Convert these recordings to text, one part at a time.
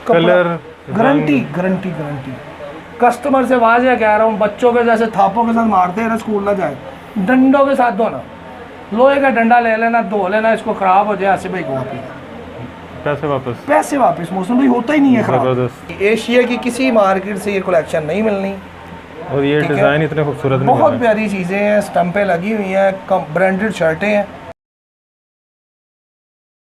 Colour guarantee guarantee guarantee. Customer से वाज़ेह कह रहा हूँ, बच्चों के जैसे थापों के साथ मारते हैं ना, स्कूल ना जाए, डंडों के साथ धोना। लोहे का डंडा ले लेना, धो लेना, इसको ख़राब हो जाए आसिफ भाई को वापस पैसे वापस। मौसम भाई होता ही नहीं है ख़राब। एशिया की किसी मार्केट से ये कलेक्शन नहीं मिलनी। और ये डिज़ाइन इतने खूबसूरत, बहुत प्यारी चीज़ें हैं, स्टम्पें लगी हुई हैं, ब्रांडेड शर्टें हैं।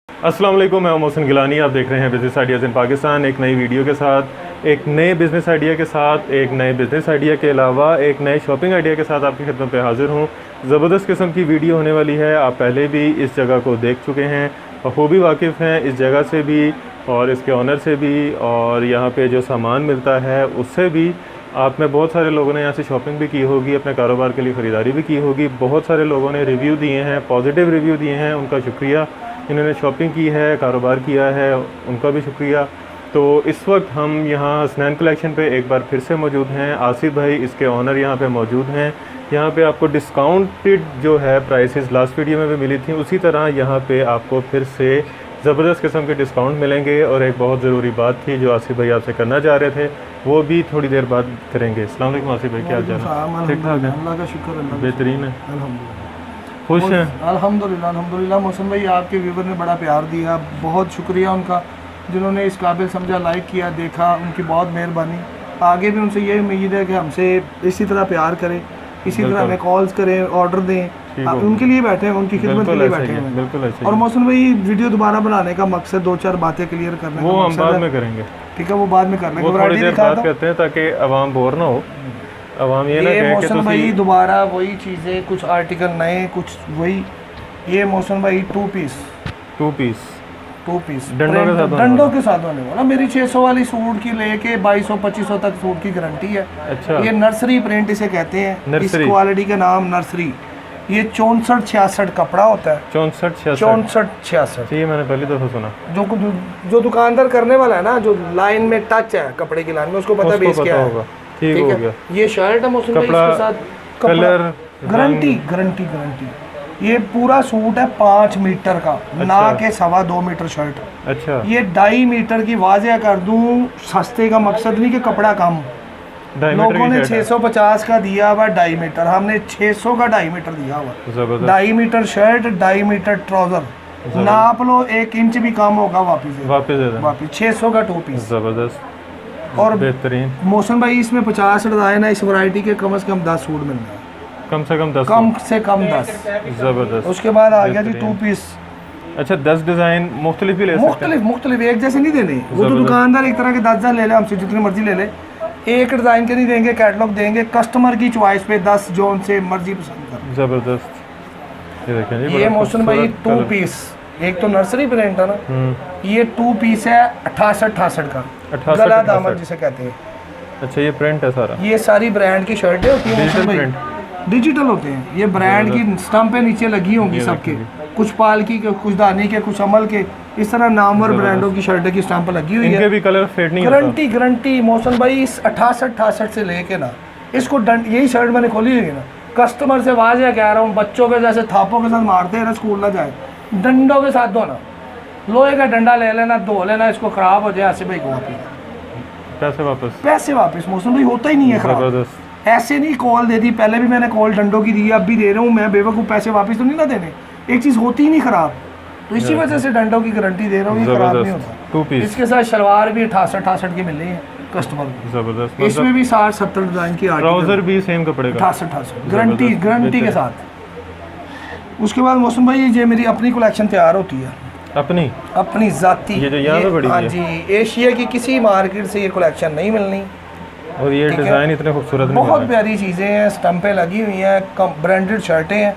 अस्सलाम वालेकुम, मैं मोहसिन गिलानी। आप देख रहे हैं बिज़नेस आइडियाज़ इन पाकिस्तान। एक नई वीडियो के साथ, एक नए बिज़नेस आइडिया के साथ, एक नए बिज़नेस आइडिया के अलावा एक नए शॉपिंग आइडिया के साथ आपकी खिदमत पे हाज़िर हूँ। ज़बरदस्त किस्म की वीडियो होने वाली है। आप पहले भी इस जगह को देख चुके हैं, बखूबी वाकिफ़ हैं इस जगह से भी और इसके ऑनर से भी, और यहाँ पे जो सामान मिलता है उससे भी। आप में बहुत सारे लोगों ने यहाँ से शॉपिंग भी की होगी, अपने कारोबार के लिए ख़रीदारी भी की होगी। बहुत सारे लोगों ने रिव्यू दिए हैं, पॉजिटिव रिव्यू दिए हैं, उनका शुक्रिया। इन्होंने शॉपिंग की है, कारोबार किया है, उनका भी शुक्रिया। तो इस वक्त हम यहाँ हसनैन कलेक्शन पे एक बार फिर से मौजूद हैं। आसिफ भाई इसके ऑनर यहाँ पे मौजूद हैं। यहाँ पे आपको डिस्काउंटेड जो है प्राइसेस लास्ट वीडियो में भी मिली थी, उसी तरह यहाँ पे आपको फिर से ज़बरदस्त किस्म के डिस्काउंट मिलेंगे। और एक बहुत ज़रूरी बात थी जो आसिफ भाई आपसे करना चाह रहे थे, वो भी थोड़ी देर बाद करेंगे। अस्सलाम वालेकुम आसिफ भाई, क्या हाल चाल है? ठीक ठाक है, अल्लाह का शुक्र है, बेहतरीन है, अल्हम्दुलिल्लाह। खुश हैं? अल्हम्दुलिल्लाह अल्हम्दुलिल्लाह। मौसम भाई आपके व्यूवर ने बड़ा प्यार दिया, बहुत शुक्रिया उनका, जिन्होंने इस काबिल समझा, लाइक किया, देखा, उनकी बहुत मेहरबानी। आगे भी उनसे ये उम्मीद है कि हमसे इसी तरह प्यार करें, इसी तरह हमें कॉल्स करें, ऑर्डर दें। उनके लिए बैठे हैं, उनकी खिदमत के लिए बैठे हैं। बिल्कुल ऐसे। और मौसम भाई वीडियो दोबारा बनाने का मकसद दो चार बातें क्लियर करने का, वो हम बाद में करेंगे, ठीक है? वो बाद में करने वो थोड़ी देर बात करते हैं ताकि आवाम बोर ना हो। आवाम ये ना कहे कि भाई दोबारा वही चीज़ें, कुछ आर्टिकल नए, कुछ वही। ये मौसम भाई टू पीस डंडों के साथ होने वाला। मेरी 600 वाली सूट की लेके 2200-2500 तक सूट की गारंटी है। अच्छा। ये नर्सरी प्रिंट इसे कहते हैं, इस क्वालिटी का नाम नर्सरी। ये 64-66 कपड़ा होता है। 64-66 ये मैंने पहली दफा सुना। जो दुकानदार करने वाला है ना, जो लाइन में टच है कपड़े की लाइन में, उसको पता बेस क्या है। ठीक हो गया। ये शर्ट है मौसम भाई, इसके साथ कलर गारंटी। ये पूरा सूट है 5 मीटर का। अच्छा। ना के 2.25 मीटर शर्ट। अच्छा। ये 2.5 मीटर की वाज़ेह कर दूं, सस्ते का मकसद नहीं कि कपड़ा कम। लोगों ने 650 का दिया हुआ 2.5 मीटर, हमने 600 का 2.5 मीटर दिया हुआ। 2.5 मीटर शर्ट, 2.5 मीटर ट्राउजर। नाप लो 1 इंच भी कम होगा वापिस 600 का 2 पीस। जबरदस्त और बेहतरीन। मौसम भाई इसमें 50 डिजाइन है, इस वैरायटी के कम से कम 10 सूट मिल रहा है। कम से कम 10। जबरदस्त। उसके बाद आ गया जी 2 पीस। अच्छा, 10 डिजाइन मुख्तलिफ भी ले सकते हैं? मुख्तलिफ एक जैसे नहीं देने। वो तो दुकानदार एक तरह के 10 ले ले, हमसे जितनी मर्जी ले ले, एक डिजाइन के नहीं देंगे, कैटलॉग देंगे। कस्टमर की चॉइस पे 10 जोन से मर्जी पसंद कर। जबरदस्त। ये देखें जी, ये मौसम भाई 2 पीस। एक तो नर्सरी प्रिंट है ना, ये 2 पीस है 68 का, गला दामन जिसे कहते हैं। अच्छा, ये प्रिंट है सारा? ये सारी ब्रांड की शर्टें होती हैं, डिजिटल होते हैं। ये ब्रांड की स्टम्पें नीचे लगी होंगी सबके, कुछ पालकी के, कुछ दानी के, कुछ अमल के, इस तरह नामवर ब्रांडों की शर्टें की स्टम्प लगी हुई है। इनके भी कलर फेड नहीं होता। गारंटी मौसम भाई इस 68 से लेके ना, इसको यही शर्ट मैंने खोली हुई है ना, कस्टमर से वाज़ेह कह रहा हूँ, बच्चों के जैसे थापों के साथ मारते हैं ना, स्कूल ना जाए, डंडों के साथ धोना। लोहे का डंडा ले लेना, धो लेना, इसको ख़राब हो जाए आसिफ भाई को पैसे वापस। मौसम भाई होता ही नहीं है ख़राब। ऐसे नहीं कॉल दे दी, पहले भी मैंने कॉल डंडों की दी, अब भी दे रहा हूँ मैं, बेवकूफ़। पैसे वापस तो नहीं ना देने, एक चीज़ होती ही नहीं ख़राब, तो इसी वजह से डंडों की गारंटी दे रहा हूँ, ये ख़राब नहीं होता। इसके साथ शलवार भी 68 की मिल रही है कस्टमर को। जबरदस्त। इसमें भी 60-70 डिज़ाइन की ट्राउजर भी सेम कपड़े का 68 गारंटी के साथ। उसके बाद मौसम भाई ये मेरी अपनी कलेक्शन तैयार होती है, अपनी ज़ाती। ये जो यहाँ पे बड़ी है, हाँ जी, एशिया की किसी मार्केट से ये कलेक्शन नहीं मिलनी। और ये डिज़ाइन इतने खूबसूरत, बहुत प्यारी चीज़ें हैं, स्टम्पें लगी हुई हैं, ब्रांडेड शर्टें हैं,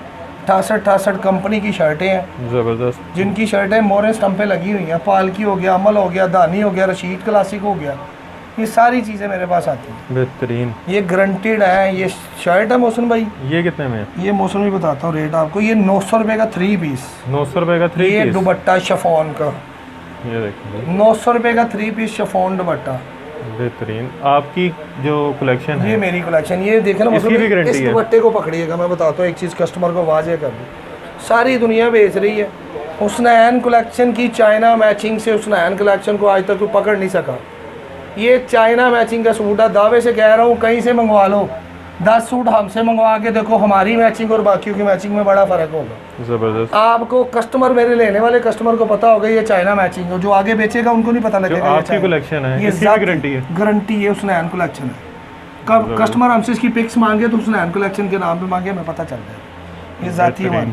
68 कंपनी की शर्टें हैं। ज़बरदस्त। जिनकी शर्टें मोरे स्टम्पें लगी हुई हैं, पालकी हो गया, अमल हो गया, दानी हो गया, रशीद क्लासिक हो गया, ये सारी चीज़ें मेरे पास आती हैं। बेहतरीन। ये गारंटीड है। ये शर्ट है मौसम भाई, ये कितने में है? ये मौसम भी बताता हूँ रेट आपको। ये 900 रुपये का 3 पीस। 900 रुपये का 3 पीस। ये दुपट्टा शिफॉन का, ये देखिए 900 रुपये का 3 पीस शिफॉन दुपट्टा। बेहतरीन। आपकी जो कलेक्शन है, ये मेरी कलेक्शन, ये देखें ना, इसकी भी गारंटी है। इस दुपट्टे को पकड़िएगा, मैं बताता हूँ एक चीज़, कस्टमर को वाज़ेह कर दूँ, सारी दुनिया बेच रही है। हुस्नैन कलेक्शन की चाइना मैचिंग से हुस्नैन कलेक्शन को आज तक कोई पकड़ नहीं सका। ये चाइना मैचिंग का सूट है, दावे से कह रहा हूँ कहीं से मंगवा लो, 10 सूट हमसे मंगवा के देखो, हमारी मैचिंग और बाकियों की मैचिंग में बड़ा फ़र्क होगा। ज़बरदस्त। आपको कस्टमर, मेरे लेने वाले कस्टमर को पता होगा ये चाइना मैचिंग है, जो आगे बेचेगा उनको नहीं पता लगेगा। आपकी कलेक्शन है, ये इसकी भी गारंटी है? गारंटी है, उसनैन कलेक्शन है। कब कस्टमर हमसे इसकी पिक्स मांगे तो उसनैन कलेक्शन के नाम पे मांगे, हमें पता चल जाएगा ये जाती है हमारी।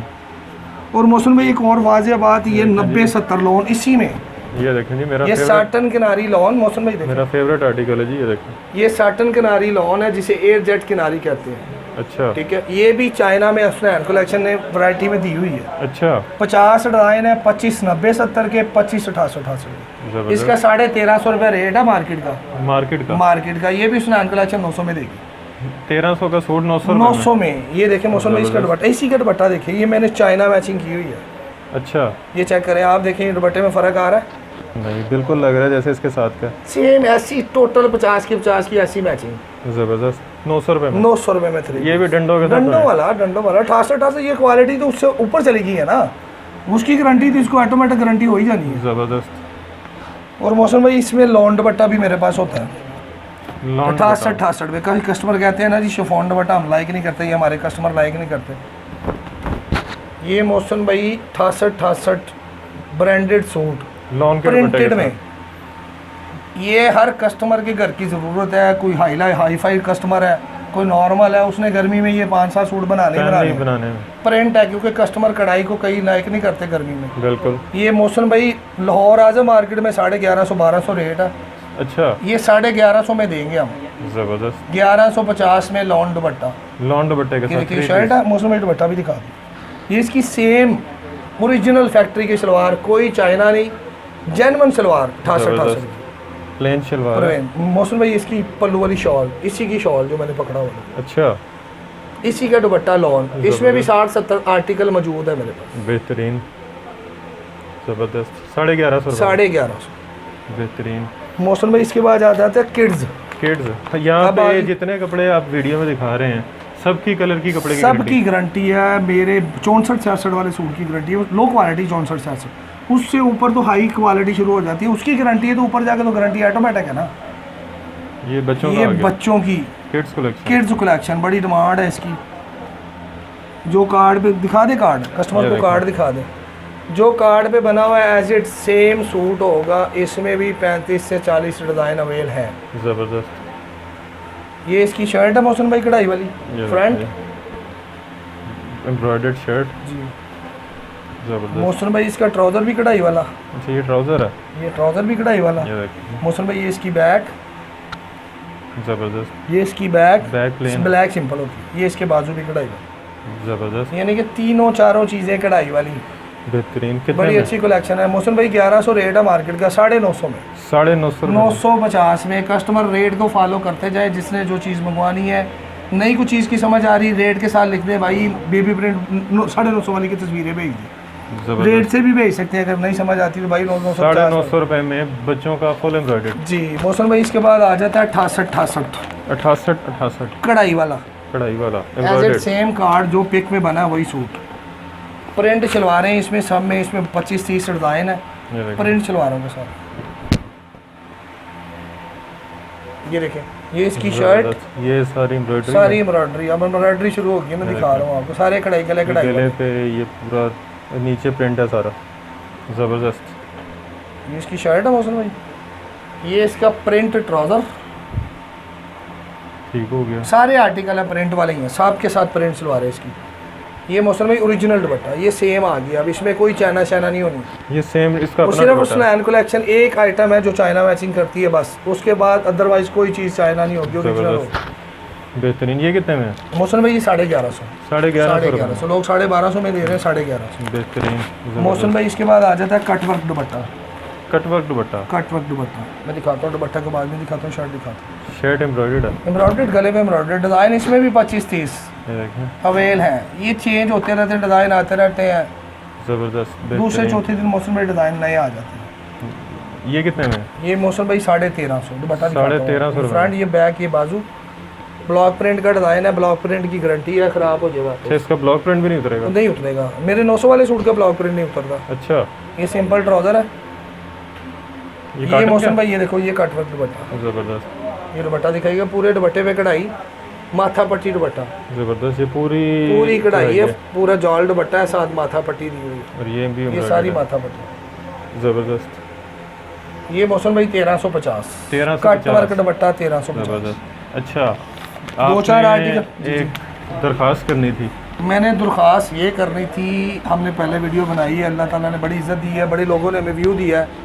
और मौसम भाई एक और वाज़ेह बात, ये 90-70 लोन इसी में, ये देखें जी मेरा ये साटन किनारी लॉन, मौसम भाई मेरा फेवरेट आर्टिकल है जी, ये देखें। ये साटन किनारी लॉन है जिसे एयर जेट किनारी कहते हैं। अच्छा, ठीक है, ये भी चाइना में उसनैन कलेक्शन ने वैरायटी में दी हुई है। अच्छा, 50 डिज़ाइन है, 25 90 70 के, 25 88 88 के। इसका 1350 रुपये रेट है मार्केट का। ये भी उसनैन कलेक्शन 900 में देगी। 1300 का सूट 900 में। ये देखें मौसम में इसका दुपट्टा, इसी का दुपट्टा देखिए, ये मैंने चाइना मैचिंग की हुई है। अच्छा, ये चेक करें आप, देखें दुपट्टे में फ़र्क आ रहा है? नहीं, बिल्कुल लग रहा है जैसे इसके साथ का सेम ऐसी, टोटल 50 की ऐसी मैचिंग। ज़बरदस्त। 900 रुपये में, 900 रुपये में 3। ये भी डंडों के साथ? डंडों वाला 88 ये क्वालिटी तो उससे ऊपर चली गई है ना, उसकी गारंटी तो इसको ऑटोमेटिक गारंटी हो ही जानी है। ज़बरदस्त। और मौसम भाई इसमें लॉन दुपट्टा भी मेरे पास होता है, 68 में। कई कस्टमर कहते हैं ना जी शिफॉन दुपट्टा हम लाइक नहीं करते, ये हमारे कस्टमर लाइक नहीं करते। ये मौसम भाई 68 ब्रांडेड सूट लॉन के प्रिंटेड में, ये हर कस्टमर के घर की ज़रूरत है। कोई हाई फाई कस्टमर है, कोई नॉर्मल है, उसने गर्मी में ये 5-7 सूट बनाने में प्रिंट है, क्योंकि कस्टमर कढ़ाई को कई लाइक नहीं करते गर्मी में। बिल्कुल। ये मौसम भाई लाहौर आजम मार्केट में 1150-1200 रेट है। अच्छा, ये 1150 में देंगे हम। ज़बरदस्त। 1150 में लॉन दुपट्टा, लॉन दुपट्टे के साथ शर्ट है। मौसम में दुपट्टा भी दिखा दी। ये इसकी सेम ओरिजिनल फैक्ट्री की सलवार, कोई चाइना नहीं, जेन्युइन सलवार 68 प्लेन शलवार है। मौसम भाई इसकी पल्लू वाली शॉल, इसी की शॉल जो मैंने पकड़ा हुआ है। अच्छा, इसी का दुपट्टा लॉन, इसमें भी 60-70 आर्टिकल मौजूद है मेरे पास। बेहतरीन, ज़बरदस्त। 1150 1150 बेहतरीन। मौसम भाई इसके बाद आ जाता है किड्स। यहाँ पे जितने कपड़े आप वीडियो में दिखा रहे हैं सबकी कलर की कपड़े की सबकी गारंटी है। मेरे 64-66 वाले सूट की गारंटी है, लो क्वालिटी 64-66, उससे ऊपर तो हाई क्वालिटी शुरू हो जाती है, उसकी गारंटी है, तो ऊपर जाकर तो गारंटी ऑटोमेटिक है ना। ये बच्चों की किड्स कलेक्शन बड़ी डिमांड है इसकी। जो कार्ड पे दिखा दे, कार्ड कस्टमर को कार्ड दिखा दे, जो कार्ड पे बना हुआ है एज इट सेम सूट होगा। इसमें भी 35 से 40 डिज़ाइन अवेल है। ज़बरदस्त। ये इसकी शर्ट है मौसम भाई, कढ़ाई वाली फ्रंट एम्ब्रॉयडर्ड शर्ट जी। ज़बरदस्त। मौसम भाई इसका ट्राउज़र भी कढ़ाई वाला। अच्छा, ये ट्राउज़र है, ये ट्राउज़र भी कढ़ाई वाला। मौसम भाई ये इसकी बैक, ज़बरदस्त। ये इसकी बैक प्लेन ब्लैक सिंपल होती है। ये इसके बाजू भी कढ़ाई वाली। ज़बरदस्त। यानी कि तीनों चारों चीज़ें कढ़ाई वाली, बेहतरीन। बड़ी अच्छी कलेक्शन है। मौसम भाई 1100 रेट है मार्केट का, 950 में, 950 में। कस्टमर रेट को फॉलो करते जाए, जिसने जो चीज़ मंगवानी है। नई कुछ चीज़ की समझ आ रही, रेट के साथ लिख दे भाई, बेबी प्रिंट 950 वाली की तस्वीरें भेज दी, रेट से भी भेज सकते हैं। अगर नहीं समझ आती तो भाई 950 रुपये में बच्चों का फुल एम्ब्रॉयडर्ड जी। मौसम भाई इसके बाद आ जाता है 68 कढ़ाई वाला एज सेम कार्ड जो पिक में बना वही सूट। प्रिंट शलवारें इसमें सब में, इसमें 25-30 डिज़ाइन है प्रिंट शलवारों के साथ। ये देखें, ये इसकी शर्ट, ये सारी एम्ब्रॉयडरी। अब एम्ब्रॉयडरी शुरू हो गई, मैं दिखा रहा हूँ आपको। सारे कढ़ाई गले पे ये पूरा नीचे प्रिंट है सारा, ज़बरदस्त। ये इसकी शर्ट है मौसम भाई, ये इसका प्रिंट ट्राउज़र, ठीक हो गया। सारे आर्टिकल है प्रिंट वाले ही हैं, साथ के साथ प्रिंट सलवार है इसकी। ये मौसम भाई ओरिजिनल दुपट्टा, ये सेम आ गया। अब इसमें कोई चाइना नहीं होनी, ये सेम इसका अपना सिर्फ उसनैन कलेक्शन एक आइटम है जो चाइना मैचिंग करती है बस, उसके बाद अदरवाइज कोई चीज़ चाइना नहीं होगी, ओरिजिनल होगी। बेहतरीन। ये कितने में है मौसम भाई? ये 1150 1150 लोग 1250 में दे रहे हैं, 1150। बेहतरीन। मौसम भाई इसके बाद आ जाता है कटवर्क दुपट्टा। कटवर्क दुपट्टा मैं दिखाता हूँ, दुपट्टा के बाद में दिखाता हूँ, शर्ट दिखाता हूँ। शर्ट एम्ब्रॉयडर्ड है, एम्ब्रॉयडर्ड गले में एम्ब्रॉयडर्ड डिज़ाइन, इसमें भी 25-30 अवेल हैं। ये चेंज होते रहते हैं, डिज़ाइन आते रहते हैं। ज़बरदस्त। दूसरे चौथे दिन मौसम में डिज़ाइन नए आ जाते हैं। ये कितने में? ये मौसम भाई 1350 दुपट्टा, 1350 फ्रंट, ये बैक, ये बाजू। ब्लॉक प्रिंट का डिज़ाइन है, ब्लॉक प्रिंट की गारंटी है, ख़राब हो जाएगा अच्छा, इसका ब्लॉक प्रिंट भी नहीं उतरेगा? नहीं उतरेगा, मेरे 900 वाले सूट का ब्लॉक प्रिंट नहीं उतरता। अच्छा, ये सिंपल ट्राउज़र है, ये मौसम भाई ये देखो ये कटवर्क दुपट्टा ज़बरदस्त। ये दुपट्टा दिखाइएगा, पूरे दुपट्टे पे कढ़ाई, माथा पट्टी दुपट्टा ज़बरदस्त। ये पूरी पूरी कढ़ाई है, पूरा जॉल दुपट्टा है, साथ माथा पट्टी दी हुई और ये भी ये सारी माथा पट्टी। ज़बरदस्त। ये मौसम भाई 1350 कट वर्क दुपट्टा 1350। अच्छा, दो चार आर्टिकल एक दरख्वास्त करनी थी। मैंने दरख्वास्त ये करनी थी, हमने पहले वीडियो बनाई है, अल्लाह ताला ने बड़ी इज़्ज़त दी है, बड़े लोगों ने हमें व्यू दिया है,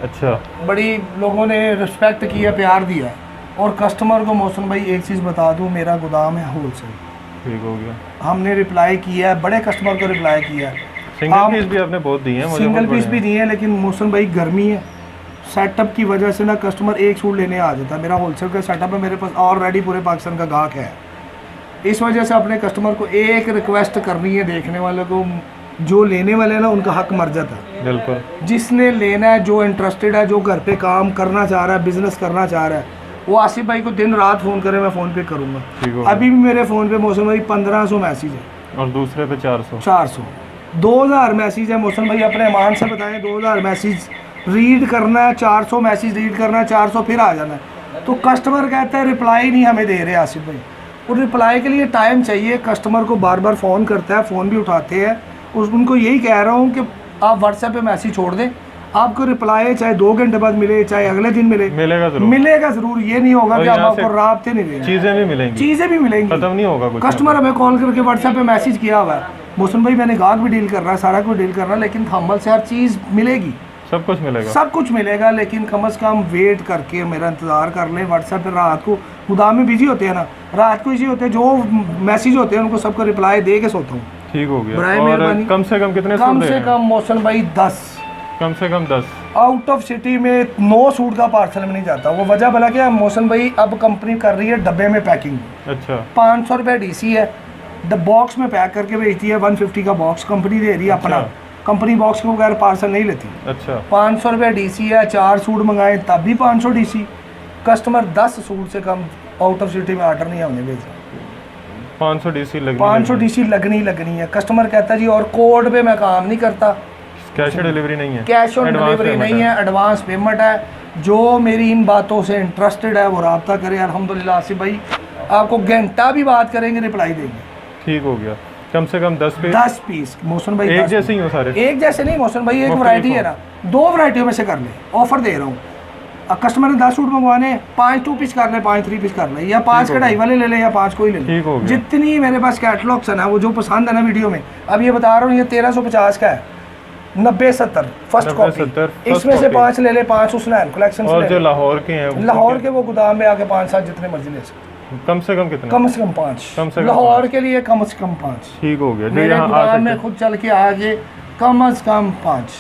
अच्छा, बड़ी लोगों ने रिस्पेक्ट किया, प्यार दिया है। और कस्टमर को मौसम भाई एक चीज़ बता दूं, मेरा गोदाम है होलसेल। ठीक हो गया। हमने रिप्लाई किया है, बड़े कस्टमर को रिप्लाई किया है। सिंगल पीस भी आपने बहुत दिए हैं मुझे, सिंगल पीस भी दिए हैं, लेकिन मौसम भाई गर्मी है, सेटअप की वजह से ना कस्टमर एक सूट लेने आ जाता है। मेरा होलसेल का सेटअप है, मेरे पास ऑलरेडी पूरे पाकिस्तान का गाहक है। इस वजह से अपने कस्टमर को एक रिक्वेस्ट करनी है, देखने वाले को, जो लेने वाले हैं ना उनका हक मर जाता है। बिल्कुल। जिसने लेना है, जो इंटरेस्टेड है, जो घर पे काम करना चाह रहा है, बिजनेस करना चाह रहा है, वो आसिफ भाई को दिन रात फ़ोन करे, मैं फ़ोन पे करूँगा। अभी भी मेरे फ़ोन पे मौसम भाई 1500 मैसेज है और दूसरे पे 400 2000 मैसेज है। मौसम भाई अपने ईमान से बताएं, 2000 मैसेज रीड करना है, 400 मैसेज रीड करना है, 400 फिर आ जाना है। तो कस्टमर कहता है रिप्लाई नहीं हमें दे रहे आसिफ भाई, और रिप्लाई के लिए टाइम चाहिए। कस्टमर को बार बार फ़ोन करता है, फ़ोन भी उठाते हैं, उनको यही कह रहा हूँ कि आप व्हाट्सएप पे मैसेज छोड़ दें, आपको रिप्लाई चाहे 2 घंटे बाद मिले, चाहे अगले दिन मिलेगा ज़रूर। ये नहीं होगा कि हम आपको राब्ते नहीं देंगे, चीज़ें भी मिलेंगी, खत्म नहीं होगा कुछ। कस्टमर हमें कॉल करके व्हाट्सएप पे मैसेज किया हुआ है, मौसम भाई मैंने गाहक भी डील कर रहा है, सारा कुछ डील कर रहा है, लेकिन थम्बल से हर चीज़ मिलेगी, सब कुछ मिलेगा, लेकिन कम से कम वेट करके मेरा इंतज़ार कर लें। व्हाट्सएप पे रात को गोदाम में बिजी होते हैं ना, रात को इसी होते हैं, जो मैसेज होते हैं उनको सबको रिप्लाई दे के सोता हूँ। ठीक हो गया। और कम से कम कितने? कम से कम मौसम भाई 10, कम से कम 10। आउट ऑफ सिटी में 9 सूट का पार्सल में नहीं जाता। वो वजह भला क्या है मौसम भाई, अब कंपनी कर रही है डब्बे में पैकिंग। अच्छा, 500 रुपये DC है, बॉक्स में पैक करके भेजती है, 150 का बॉक्स कंपनी दे रही है अपना। कंपनी बॉक्स के बगैर पार्सल नहीं लेती। अच्छा, 500 रुपये DC है, 4 सूट मंगाए तब भी 500 DC। कस्टमर 10 सूट से कम आउट ऑफ सिटी में ऑर्डर नहीं होने भेजा, 500 DC लगनी है। कस्टमर कहता है जी और कोड पे मैं काम नहीं करता, कैश ऑन डिलीवरी नहीं है, कैश ऑन डिलीवरी नहीं है, एडवांस पेमेंट है। जो मेरी इन बातों से इंटरेस्टेड है वो राब्ता करे। अल्हम्दुलिल्लाह आसिफ भाई आपको घंटा भी बात करेंगे, रिप्लाई देंगे। ठीक हो गया। कम से कम 10 पीस मौसम भाई एक जैसे ही हो सारे? एक जैसे नहीं मौसम भाई, एक वैरायटी है ना, 2 वैरायटियों में से कर ले। ऑफर दे रहा हूँ, कस्टमर ने 10 सूट मंगवाने, 5 2 पीस कर ले, 5 3 पीस कर ले, या 5 कढ़ाई वाले ले ले, या 5 कोई ले ले। जितनी मेरे पास कैटलॉग्स है ना, वो जो पसंद है ना वीडियो में, अब ये बता रहा हूँ, ये 1350 का है, 90-70 फर्स्ट कॉपी। इसमें से 5 ले ले, 5 उसने कलेक्शन से। और जो लाहौर के हैं, लाहौर के वो गोदाम में आके 5-7 जितने मर्जी ले सकते। कम से कम कितने? कम से कम 5 लाहौर के लिए, कम से कम 5। ठीक हो गया। मेरे गोदाम में खुद चल के आगे कम से कम 5।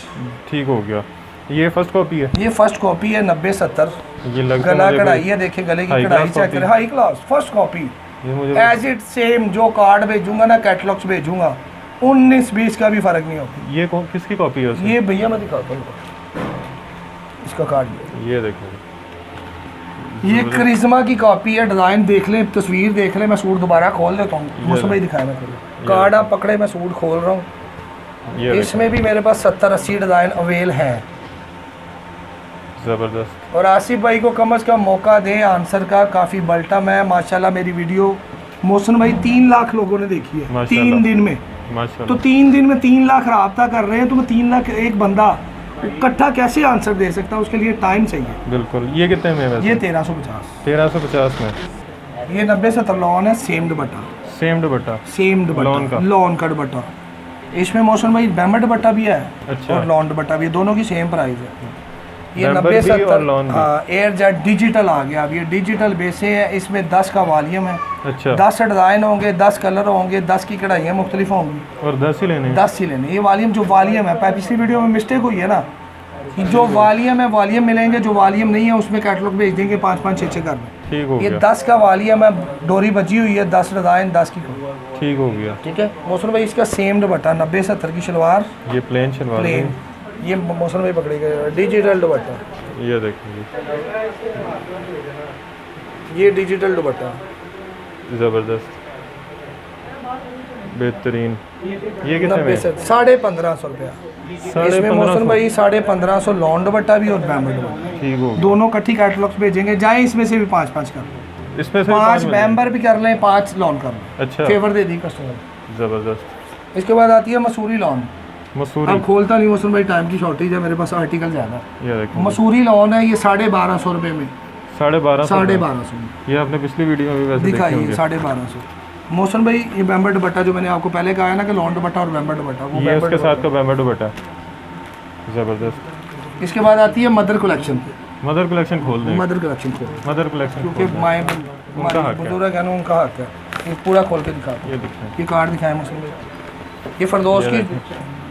ठीक हो गया। ये फर्स्ट कॉपी है, ये फर्स्ट कॉपी है 90-70। ये गला कढ़ाई है, देखिए गले की कढ़ाई चेक करें, high class first copy as it same. जो कार्ड भेजूंगा ना, कैटलॉग्स भेजूंगा, 19-20 का भी फर्क नहीं होगा। ये किसकी कॉपी है? ये भैया मैं दिखाता हूँ इसका कार्ड, ये देखो, ये करिश्मा की कॉपी है। डिज़ाइन देख लें, तस्वीर देख लें, मैं सूट दोबारा खोल देता हूँ। मौसम भाई दिखाया मैं कार्ड, आप पकड़े, मैं सूट खोल रहा हूँ। इसमें भी मेरे पास 70-80 डिज़ाइन अवेल हैं। ज़बरदस्त। और आसिफ भाई को कम से कम मौका दें आंसर का, काफ़ी बल्टम है माशाल्लाह। मेरी वीडियो मौसम भाई 3 लाख लोगों ने देखी है 3 दिन में। तो 3 दिन में 3 लाख राब्ता कर रहे हैं, तो मैं 3 लाख एक बंदा इकट्ठा कैसे आंसर दे सकता है? उसके लिए टाइम चाहिए। बिल्कुल। ये कितने में है? ये 1350। 1350 में। ये 90-70 लॉन है, सेम दुपट्टा लॉन का दुपट्टा। इसमें मौसम भाई बैम्बर दुपट्टा भी है। अच्छा। और लॉन दुपट्टा भी है, दोनों की सेम प्राइस है। ये 90-70 हाँ, एयर जेट डिजिटल आ गया। अब ये डिजिटल बेसे है, इसमें 10 का वॉल्यूम है। अच्छा। 10 डिज़ाइन होंगे, 10 कलर होंगे, 10 की कढ़ाइयाँ मुख्तलिफ होंगी, और 10 ही लेने। ये वॉल्यूम जो वॉल्यूम है, पिछली वीडियो में मिस्टेक हुई है ना, कि जो वॉल्यूम है वॉल्यूम मिलेंगे, जो वॉल्यूम नहीं है उसमें कैटलॉग भेज देंगे 5-5 6-6 कर में। ठीक हो गया। ये 10 का वॉल्यूम है, डोरी बजी हुई है, 10 डिज़ाइन, 10 की। ठीक हो गया। ठीक है मौसम भाई, इसका सेम दुपट्टा 90-70 की शलवार, ये प्लेन शलवार, प्लेन। ये मौसम भाई पकड़ेगा डिजिटल दुपट्टा। ये देखिए, ये डिजिटल दुपट्टा ज़बरदस्त, बेहतरीन। ये कितने में? 1550 रुपया। इसमें मोहसिन भाई 1550 लॉन दुपट्टा भी और बैम्बर दुपट्टा, ठीक हो गया। दोनों इकट्ठी कैटलॉग्स भेजेंगे। जाए इसमें से भी 5-5 कर लें, इसमें से 5 बैम्बर भी कर लें, 5 लॉन कर लें। अच्छा, फेवर दे दी कस्टमर। ज़बरदस्त। इसके बाद आती है मसूरी लॉन। मसूरी, अब खोलता नहीं मोहसिन भाई, टाइम की शॉर्टेज है, मेरे पास आर्टिकल ज़्यादा है। ये देखिए मसूरी लॉन है, ये 1250 रुपये में, 1250 1250 में ये आपने पिछली वीडियो में भी वैसे देखे दिखाइए, होंगे। 1250। मोहसिन भाई ये बैम्बर दुपट्टा जो मैंने आपको पहले कहा है ना कि लॉन दुपट्टा और बैम्बर दुपट्टा, वो ये बैम्बर उसके दुपट्टा। साथ का बैम्बर दुपट्टा, ज़बरदस्त। इसके बाद आती है मदर कलेक्शन। मदर कलेक्शन खोल दें, मदर कलेक्शन खोल, मदर कलेक्शन क्योंकि खोल दें। माए उनका हक है। बुजुर्ग है ना, उनका हक है। ये पूरा खोल के दिखा, ये दिखें, ये कार्ड दिखाए मोहसिन भाई। ये फरदौस की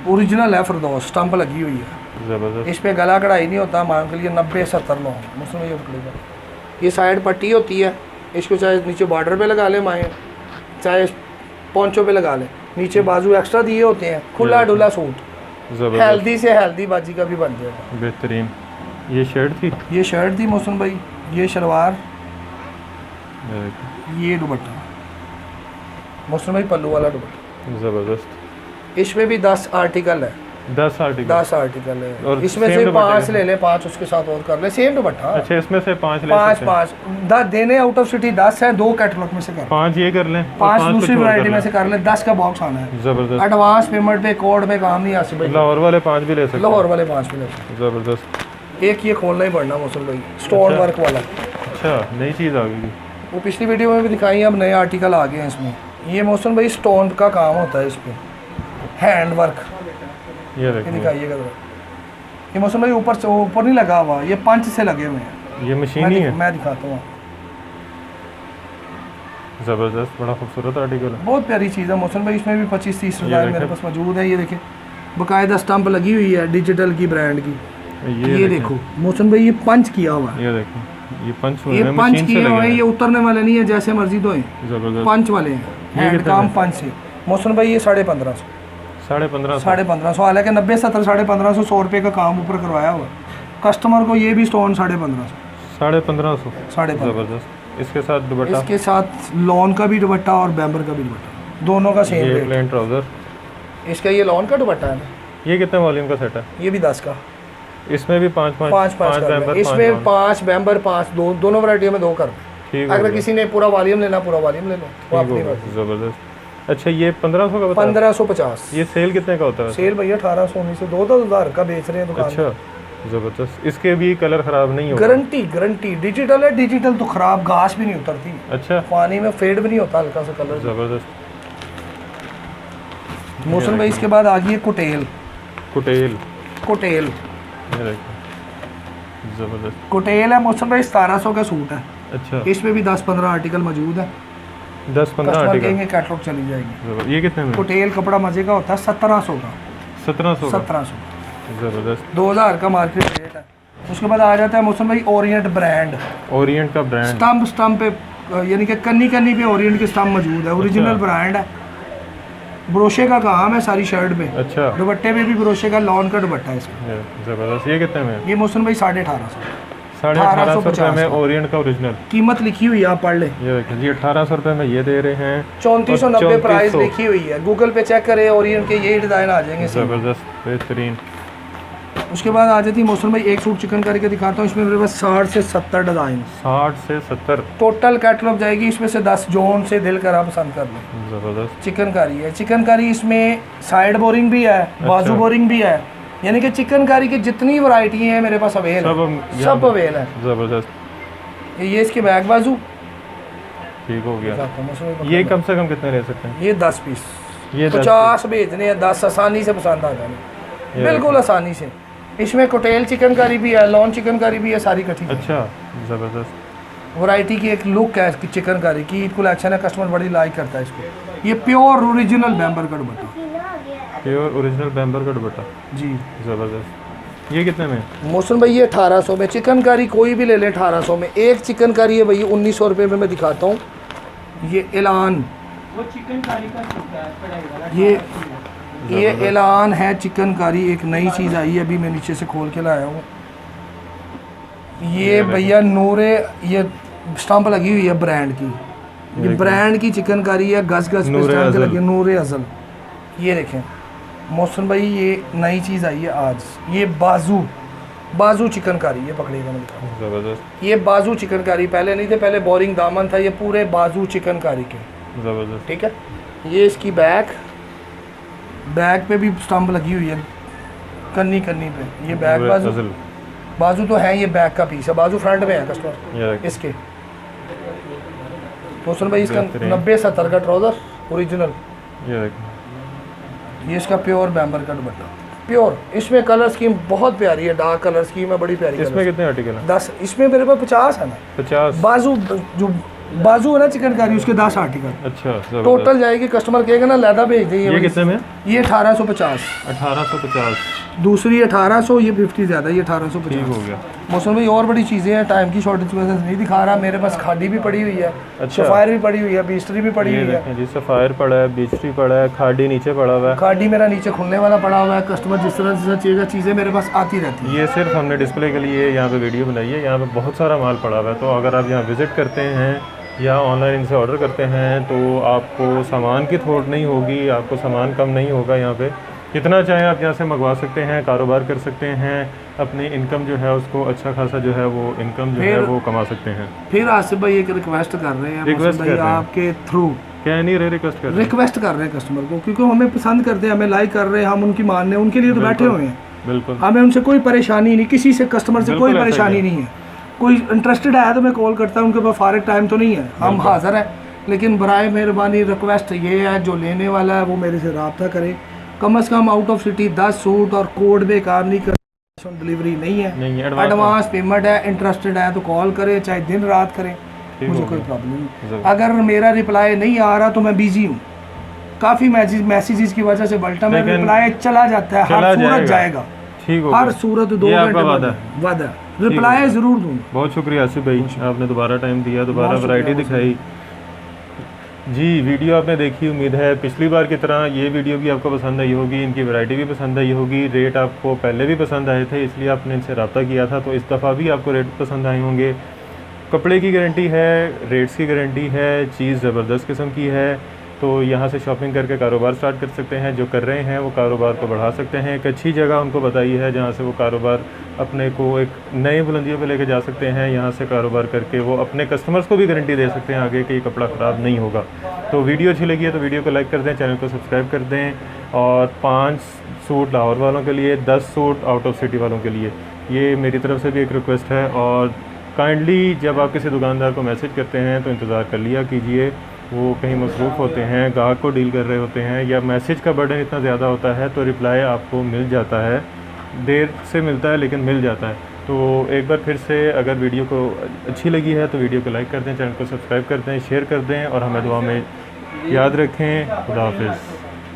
ओरिजिनल है, फरदौस स्टंप लगी हुई है, ज़बरदस्त। इस पे गला कढ़ाई नहीं होता। मान के लिए 90-70 लो मोहसिन भाई पकड़ेगा। ये साइड पट्टी होती है, इसको चाहे नीचे बॉर्डर पे लगा ले माए, चाहे पोंचो पे लगा ले, नीचे बाजू एक्स्ट्रा दिए होते हैं। खुला डुला सूट, ज़बरदस्त, हेल्दी से हेल्दी बाजी का भी बन जाएगा। बेहतरीन। ये शर्ट थी, ये शर्ट थी मोहसिन भाई, ये शलवार, ये देखिए, ये दुपट्टा मोहसिन भाई पल्लू वाला दुपट्टा। ज़बरदस्त। इसमें भी 10 आर्टिकल है, 10 आर्टिकल, 10 आर्टिकल है। और इसमें same से दुपट्टे 5 के? ले ले, 5 उसके साथ और कर ले, सेम दुपट्टा। अच्छा, इसमें से 5 ले 5 सकते हैं। 5 10 देने आउट ऑफ सिटी 10 है, 2 कैटलॉग में से कर, 5 ये कर लें, 5 कुछ दूसरी और वैरायटी कर में लें। से कर ले, 10 का बॉक्स आना है। ज़बरदस्त। एडवांस पेमेंट पे कोड पे काम नहीं आसिफ भाई, लाहौर वाले 5 भी ले सकते हैं। लाहौर वाले 5 मिले। ज़बरदस्त। एक ये खोलना ही पड़ना मोहसिन भाई, स्टोन अच्छा। वर्क वाला। अच्छा, नई चीज़ आ गई। वो पिछली वीडियो में भी दिखाई, अब नए आर्टिकल आ गए हैं इसमें। ये मोहसिन भाई स्टोन का काम होता है, इस पे हैंड वर्क, ये ये देखिए, दिखाइएगा जरा। ये मोहसिन भाई ऊपर से ऊपर नहीं लगा हुआ, ये पंच से लगे हुए हैं। ये मशीन ही है। मैं दिखाता हूँ, ज़बरदस्त, बड़ा खूबसूरत आर्टिकल है। बहुत प्यारी चीज़ है मोहसिन भाई। इसमें भी 25-30 ये डिज़ाइन देखें। मेरे पास मौजूद है। ये देखिए बाकायदा स्टंप लगी हुई है डिजिटल की, ब्रांड की। ये देखें, देखो मोहसिन भाई, ये पंच किया हुआ है, ये देखो, ये पंच हुए ये हैं, पंच मशीन से किए हुए लगे हैं, ये हैं। उतरने वाले नहीं है जैसे मर्जी धोए, ज़बरदस्त। पंच वाले हैं, हैंड कितना काम है? पंच से। मोहसिन भाई ये 1550, 1550, 1550, हालांकि 90-70, 1550, 100 रुपये का काम ऊपर करवाया हुआ कस्टमर को। ये भी स्टोन 1550, 1550, 1550। ज़बरदस्त। इसके साथ दुपट्टा, इसके साथ लॉन का भी दुपट्टा और बैम्बर का भी दुपट्टा, दोनों का सेम ये रेट। Plane trouser. इसका ये लॉन का दुपट्टा है ना, ये कितने वॉल्यूम का सेट है? ये भी 10 का, इसमें भी 5 5 बैम्बर, इसमें 5 बैम्बर, 5 दोनों वैरायटियों में 2 कर। ठीक हो अगर गया, किसी ने पूरा वॉल्यूम लेना, पूरा वॉल्यूम ले लो, वो ठीक हो अपनी गया, मर्जी। ज़बरदस्त। अच्छा, ये 1500 का बता, 1550। ये सेल कितने का होता है? सेल भैया 1800 से 2000 का बेच रहे हैं दुकान। अच्छा, ज़बरदस्त। इसके भी कलर ख़राब नहीं होगा? गारंटी गारंटी, डिजिटल है, डिजिटल तो खराब घास भी नहीं उतरती, अच्छा, पानी में फेड भी नहीं होता हल्का सा कलर। ज़बरदस्त। मोहसिन भाई इसके बाद आ गई है कुटेल। कुटेल, कुटेल ये देखो, ज़बरदस्त। कुटेल है मोहसिन भाई, 1700 का सूट है। अच्छा, इसमें भी 10-15 आर्टिकल मौजूद है। 10-15 कस्टमर आर्टिकल, कहेंगे कैटलॉग चली जाएगी। ये कितने में? कुटेल कपड़ा मजे का होता है, 1700 का, 1700 का, 1700, ज़बरदस्त। 2000 का मार्केट रेट है। उसके बाद आ जाता है मोहसिन भाई ओरिएंट ब्रांड, ओरिएंट का ब्रांड, स्टंप पे यानी कि कन्नी पे ओरिएंट के स्टंप मौजूद है, ओरिजिनल ब्रांड है। ब्रोशे का काम है सारी शर्ट में, अच्छा, दुपट्टे में भी ब्रोशे का लॉन का दुपट्टा है इसका। ज़बरदस्त। ये कितने में? ये मोहसिन भाई 1850, 1850 रुपये 1850 में ओरिएंट का ओरिजिनल। कीमत लिखी हुई है, आप पढ़ लें। ये देखिए जी, 1800 रुपये में ये दे रहे हैं। 3490 प्राइस 3400 लिखी हुई है, गूगल पे चेक करें, ओरिएंट के ये डिज़ाइन आ जाएंगे। ज़बरदस्त, बेहतरीन। उसके बाद आ जाती है मोहसिन भाई, एक सूट चिकन करके दिखाता हूँ। इसमें मेरे पास 60 से 70 डिज़ाइन, 60 से 70, टोटल कैटलॉग जाएगी। इसमें से 10 जोन से दिल करा पसंद कर लें। ज़बरदस्त। चिकनकारी है, चिकनकारी इसमें साइड बोरिंग भी है, बाजू बोरिंग भी है, यानी कि चिकनकारी की जितनी वैरायटी हैं मेरे पास अवेल है, सब अवेल है। ज़बरदस्त। ये इसके बैक बाजू ठीक हो गया। ये ये कम से कम कितने ले सकते हैं? ये 10 पीस, ये 50 भेजने हैं, 10 आसानी से पसंद आ जाने, बिल्कुल आसानी से। इसमें कोटेल चिकनकारी भी है, लॉन चिकनकारी भी है, सारी इकट्ठी। अच्छा, ज़बरदस्त। वैरायटी की एक लुक है इसकी चिकनकारी की, कलेक्शन है, कस्टमर बड़ी लाइक करता है इसको। ये प्योर ओरिजिनल बैम्बर का दुपट्टा, प्योर ओरिजिनल बैम्बर का दुपट्टा, जी ज़बरदस्त। ये कितने में? मोहसिन भाई ये 1800 में, चिकनकारी कोई भी ले लें 1800 में। एक चिकनकारी है भैया 1900 रुपये में, मैं दिखाता हूँ। ये ऐलान, वो चिकनकारी का सूट है, कढ़ाई वाला। ये ऐलान है चिकनकारी, एक नई चीज़ आई है, अभी मैं नीचे से खोल के लाया हूँ। ये भैया नूरे, ये स्टंप लगी हुई है ब्रांड की, ये ब्रांड की चिकनकारी है, गज गज पे नूरे स्टंप अज़ल। लगी, नूरे अज़ल। ये देखें, मोहसिन भाई ये नई चीज़ आई है आज, ये बाजू चिकनकारी, ये पकड़ेगा मैं दिखाऊं। ज़बरदस्त ये बाजू चिकनकारी पहले नहीं थे, पहले बोरिंग दामन था, ये पूरे बाजू चिकनकारी के। ज़बरदस्त। ठीक है, ये इसकी बैक पे भी स्टंप लगी हुई है, कन्नी पे ये बैक बाजू तो है, ये बैक का पीस है, बाजू फ्रंट में है कस्टमर इसके। मोहसिन भाई इसका 90-70 का ट्राउज़र ओरिजिनल, ये इसका प्योर बैम्बर का दुपट्टा प्योर। इसमें कलर स्कीम बहुत प्यारी है, डार्क कलर स्कीम है, बड़ी प्यारी। इसमें कितने आर्टिकल हैं? 10, इसमें मेरे पास 50 है ना। 50 बाजू जो बाजू है ना चिकनकारी, उसके 10 आर्टिकल। अच्छा, टोटल जाएगी, कस्टमर कहेगा ना लैदा भेज दें। ये कितने में? ये 1850। 1850। दूसरी 1800, ये 50 ज़्यादा, ये 1850। ठीक हो गया। मौसम भाई और बड़ी चीज़ें हैं, टाइम की शॉर्टेज की वजह से नहीं दिखा रहा। मेरे पास खादी भी पड़ी हुई है, अच्छा। सफ़ायर भी पड़ी हुई है, बीस्टरी भी पड़ी हुई है जी, सफ़ायर पड़ा है, बीस्टरी पड़ा है, खाडी नीचे पड़ा हुआ है। खाडी मेरा नीचे खुलने वाला पड़ा हुआ है। कस्टमर जिस तरह से चाहिएगा चीज़ें मेरे पास आती रहती है। ये सिर्फ हमने डिस्प्ले के लिए यहाँ पे वीडियो बनाई है, यहाँ पे बहुत सारा माल पड़ा हुआ है। तो अगर आप यहाँ विज़िट करते हैं या ऑनलाइन इनसे ऑर्डर करते हैं तो आपको सामान की थोट नहीं होगी, आपको सामान कम नहीं होगा। यहाँ पे कितना चाहें आप यहाँ से मंगवा सकते हैं, कारोबार कर सकते हैं, अपनी इनकम जो है उसको अच्छा खासा जो है वो इनकम जो है वो कमा सकते हैं। फिर आसिफ भाई एक रिक्वेस्ट कर रहे हैं, रिक्वेस्ट कर रहे हैं आपके थ्रू, क्या नहीं रहे, रिक्वेस्ट कर रहे हैं कस्टमर को, क्योंकि हमें पसंद करते हैं, हमें लाइक कर रहे हैं, हम उनकी मान रहे हैं, उनके लिए तो बैठे हुए हैं। बिल्कुल, हमें उनसे कोई परेशानी नहीं, किसी से कस्टमर से कोई परेशानी नहीं है। कोई इंटरेस्टेड है तो मैं कॉल करता हूँ, उनके पास फारिग टाइम तो नहीं है, हम हाजिर हैं। लेकिन बराए मेहरबानी रिक्वेस्ट ये है, जो लेने वाला है वो मेरे से रब्ता करे। कम से come out of city 10 suit और कोड बेकार नहीं कर, डिलीवरी नहीं है, एडवांस पेमेंट है। इंटरेस्टेड है तो कॉल करे, चाहे दिन रात करें, मुझे कोई प्रॉब्लम नहीं। अगर मेरा रिप्लाई नहीं आ रहा तो मैं बिजी हूँ, काफ़ी मैसेजेस की वजह से बल्टा में रिप्लाई चला जाता है, हर सूरत जाएगा, हर सूरत 2 घंटे वादा रिप्लाई ज़रूर दूँ। बहुत शुक्रिया आसिफ भाई, आपने दोबारा टाइम दिया, दोबारा वैरायटी दिखाई। जी, वीडियो आपने देखी, उम्मीद है पिछली बार की तरह ये वीडियो भी आपको पसंद आई होगी, इनकी वैरायटी भी पसंद आई होगी, रेट आपको पहले भी पसंद आए थे इसलिए आपने इनसे रब्ता किया था, तो इस दफ़ा भी आपको रेट पसंद आए होंगे। कपड़े की गारंटी है, रेट्स की गारंटी है, चीज़ ज़बरदस्त किस्म की है। तो यहाँ से शॉपिंग करके कारोबार स्टार्ट कर सकते हैं। जो कर रहे हैं वो कारोबार को बढ़ा सकते हैं। एक अच्छी जगह उनको बताई है जहाँ से वो कारोबार अपने को एक नई बुलंदियों पे लेके जा सकते हैं। यहाँ से कारोबार करके वो अपने कस्टमर्स को भी गारंटी दे सकते हैं आगे कि ये कपड़ा ख़राब नहीं होगा। तो वीडियो अच्छी लगी है तो वीडियो को लाइक कर दें, चैनल को सब्सक्राइब कर दें। और 5 सूट लाहौर वालों के लिए, 10 सूट आउट ऑफ सिटी वालों के लिए, ये मेरी तरफ से भी एक रिक्वेस्ट है। और काइंडली जब आप किसी दुकानदार को मैसेज करते हैं तो इंतज़ार कर लिया कीजिए, वो कहीं मसरूफ़ होते हैं, ग्राहक को डील कर रहे होते हैं, या मैसेज का बर्डन इतना ज़्यादा होता है तो रिप्लाई आपको मिल जाता है, देर से मिलता है लेकिन मिल जाता है। तो एक बार फिर से अगर वीडियो को अच्छी लगी है तो वीडियो को लाइक कर दें, चैनल को सब्सक्राइब कर दें, शेयर कर दें और हमें दुआ में याद रखें। खुदा हाफिज़।